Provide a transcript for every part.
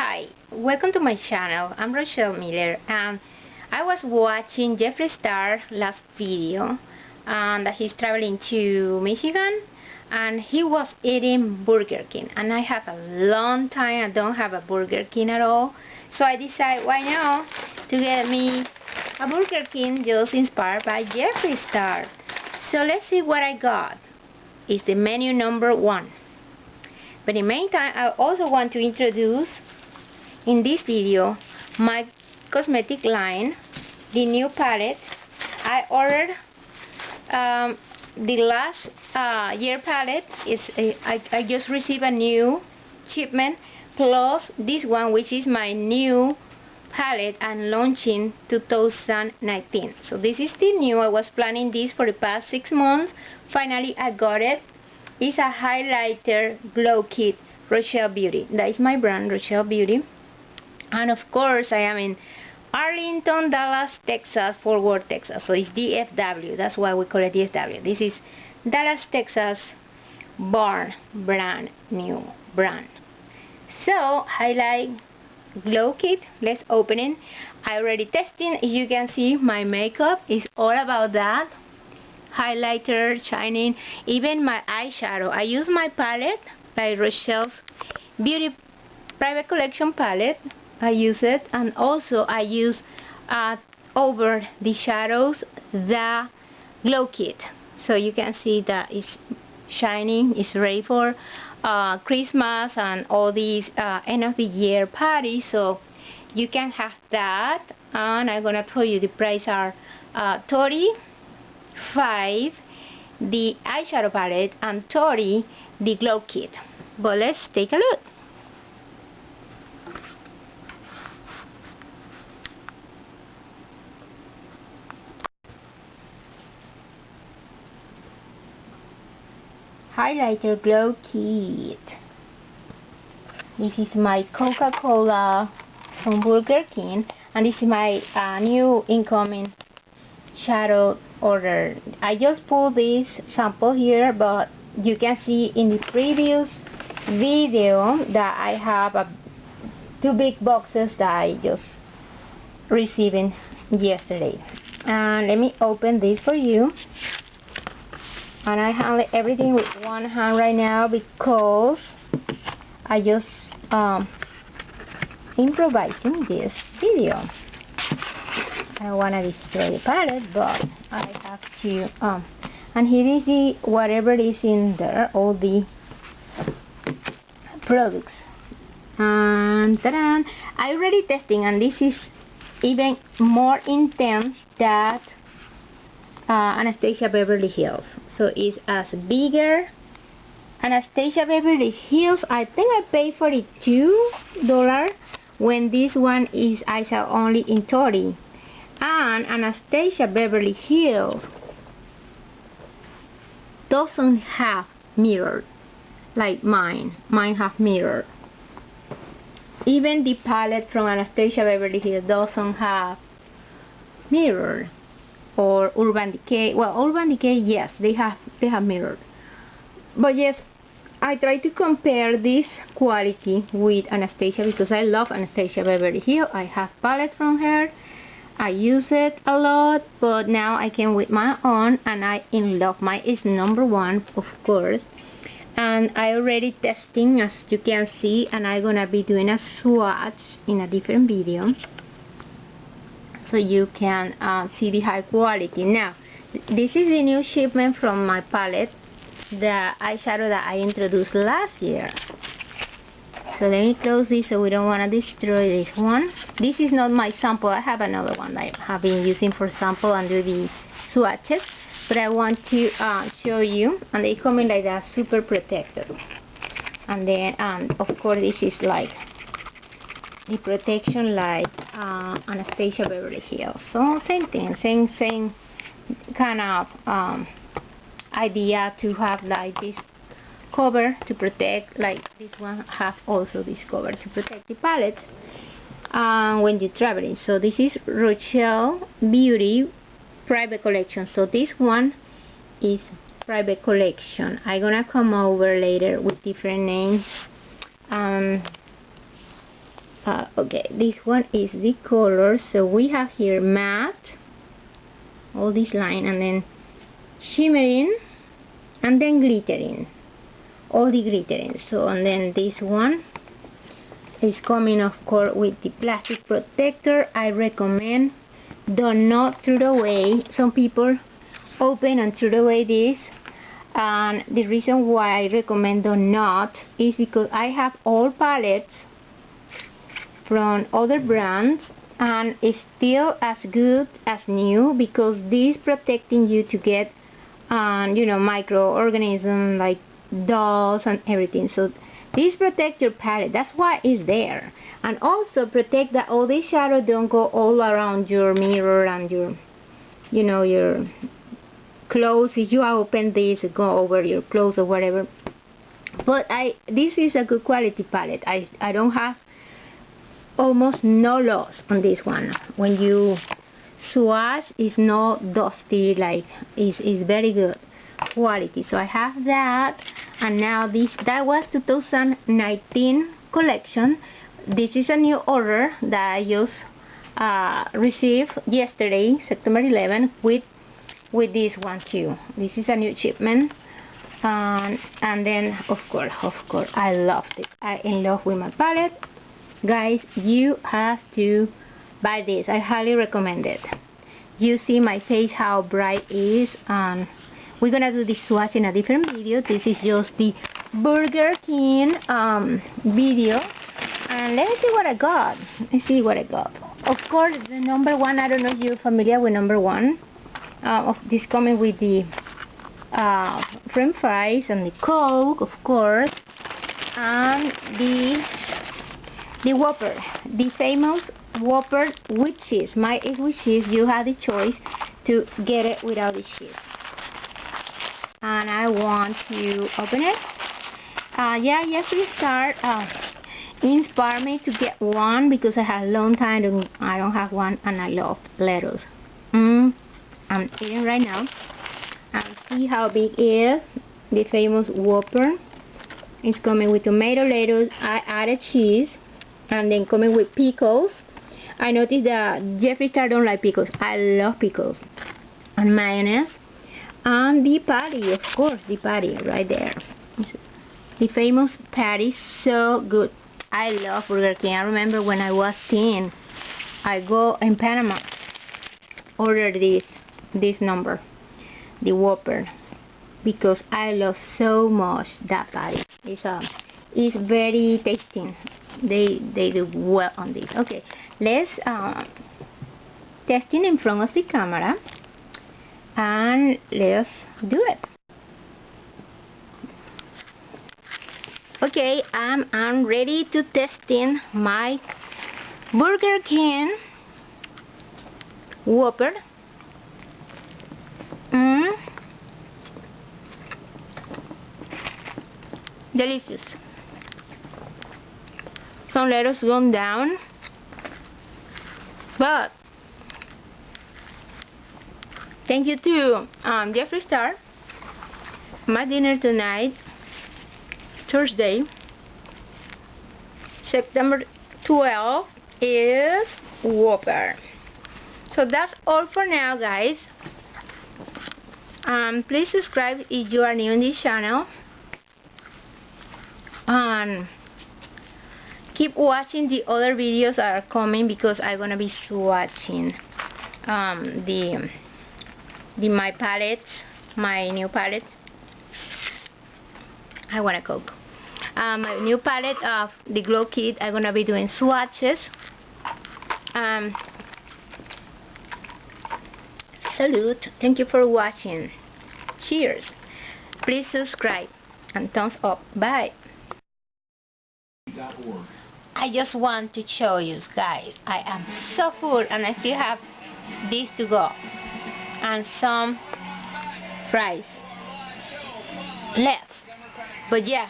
Hi, welcome to my channel. I'm Rochelle Miller, and I was watching Jeffree Star last video, and he's traveling to Michigan, and he was eating Burger King, and I have a long time I don't have a Burger King at all, so I decided why not to get me a Burger King just inspired by Jeffree Star. So let's see what I got. It's the menu number 1. But in the meantime, I also want to introduce in this video my cosmetic line, the new palette. I ordered the last year palette. I just received a new shipment, plus this one, which is my new palette and launching 2019. So this is the new. I was planning this for the past 6 months. Finally I got it. It's a highlighter glow kit, Rochelle Beauty. That is my brand, Rochelle Beauty. And of course I am in Arlington, Dallas, Texas, Fort Worth, Texas. So it's DFW. That's why we call it DFW. This is Dallas, Texas born brand new brand. So highlight glow kit. Let's open it. I already testing. As you can see, my makeup is all about that. Highlighter, shining, even my eyeshadow. I use my palette, like Rochelle's Beauty Private Collection palette. I use it, and also I use over the shadows the glow kit, so you can see that it's shining. It's ready for Christmas and all these end of the year parties, so you can have that. And I'm gonna tell you the price are $35 the eyeshadow palette and $30 the glow kit. But let's take a look. Highlighter glow kit. This is my Coca-Cola from Burger King, and this is my new incoming shadow order. I just pulled this sample here, but you can see in the previous video that I have 2 big boxes that I just received yesterday. And let me open this for you. And I handle everything with one hand right now because I just improvising this video. I don't want to destroy the palette, but I have to and here is the whatever is in there, all the products. And ta-da! I already testing, and this is even more intense than Anastasia Beverly Hills. So it's as bigger. Anastasia Beverly Hills, I think I paid $42 when this one is I sell only in $30. And Anastasia Beverly Hills doesn't have mirror like mine. Mine have mirror. Even the palette from Anastasia Beverly Hills doesn't have mirror. Or Urban Decay. Well, Urban Decay, yes, they have mirror. But yes, I try to compare this quality with Anastasia because I love Anastasia Beverly Hills. I have palette from her. I use it a lot, but now I came with my own, and I in love. Mine is number 1, of course. And I already testing, as you can see, and I'm gonna be doing a swatch in a different video, so you can see the high quality. Now, this is the new shipment from my palette, the eyeshadow that I introduced last year. So let me close this so we don't want to destroy this one. This is not my sample. I have another one that I have been using for sample and do the swatches, but I want to show you. And they come in like that, super protected. And then of course this is like the protection like Anastasia Beverly Hills. So same thing, same kind of idea to have like this cover to protect, like this one have also this cover to protect the palette when you're traveling. So this is Rochelle Beauty Private Collection. So this one is Private Collection. I'm gonna come over later with different names. Okay, this one is the color. So we have here matte, all this line, and then shimmering, and then glittering, all the glittering. So, and then this one is coming, of course, with the plastic protector. I recommend do not throw away. Some people open and throw away this, and the reason why I recommend do not is because I have all palettes from other brands and it's still as good as new, because this protecting you to get you know, microorganisms like dust and everything. So this protect your palette, that's why it's there, and also protect that all the shadow don't go all around your mirror and your, you know, your clothes. If you open this, go over your clothes or whatever. But this is a good quality palette. I don't have almost no loss on this one. When you swatch, it's not dusty, like it's very good quality. So I have that. And now that was 2019 collection. This is a new order that I just received yesterday, September 11, with this one too. This is a new shipment. And then of course I loved it. I in love with my palette. Guys, you have to buy this. I highly recommend it. You see my face how bright it is, and we're gonna do this swatch in a different video. This is just the Burger King video, and let me see what I got. Let's see what I got. Of course, the number one, I don't know if you're familiar with number one. Of this coming with the French fries and the Coke, of course, and the Whopper, the famous Whopper with cheese. Mine is with cheese. You have the choice to get it without the cheese. And I want to open it. Yeah, Jeffree Star inspired me to get one, because I had a long time I don't have one, and I love lettuce. I'm eating right now. And see how big it is. The famous Whopper. It's coming with tomato, lettuce. I added cheese. And then coming with pickles. I noticed that Jeffree Star don't like pickles. I love pickles. And mayonnaise. And the patty, of course, the patty right there. The famous patty, so good. I love Burger King. I remember when I was 10, I go in Panama, order this number, the Whopper, because I love so much that patty. It's very tasty. They do well on this. Okay, let's testing in front of the camera, and let's do it. Okay, I'm ready to testing my Burger King Whopper. Delicious. Some lettuce gone down, but thank you to Jeffree Star. My dinner tonight, Thursday, September 12th, is Whopper. So that's all for now, guys. Please subscribe if you are new in this channel, and keep watching the other videos that are coming, because I'm gonna be swatching my palettes, my new palette. I want a Coke. My new palette of the Glow Kit. I'm gonna be doing swatches. Salute. Thank you for watching. Cheers. Please subscribe and thumbs up. Bye. I just want to show you guys, I am so full, and I still have this to go and some fries left. But yeah,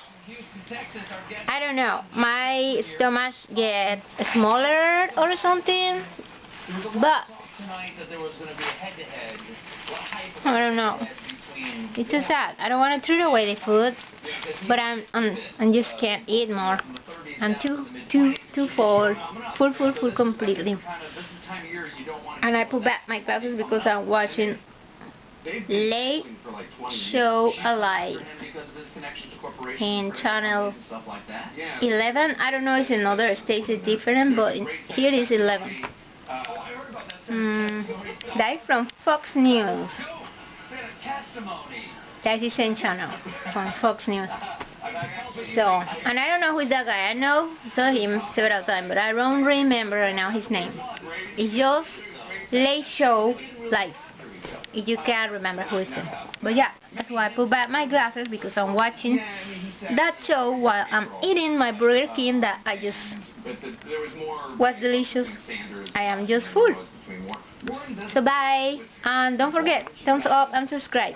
I don't know, my stomach get smaller or something, but I don't know. It's too sad. I don't want to throw away the food, but I'm just can't eat more. I'm too too full completely. And I put back my glasses because I'm watching Late Show Alive in channel 11. I don't know if in other states it's different, but here is 11. That from Fox News. That's the same channel from Fox News. So, and I don't know who's that guy. I saw him several times, but I don't remember right now his name. It's just Late Show Live. If you can't remember who is him. But yeah, that's why I put back my glasses, because I'm watching that show while I'm eating my Burger King that I just was delicious. I am just full. So bye, and don't forget, thumbs up and subscribe.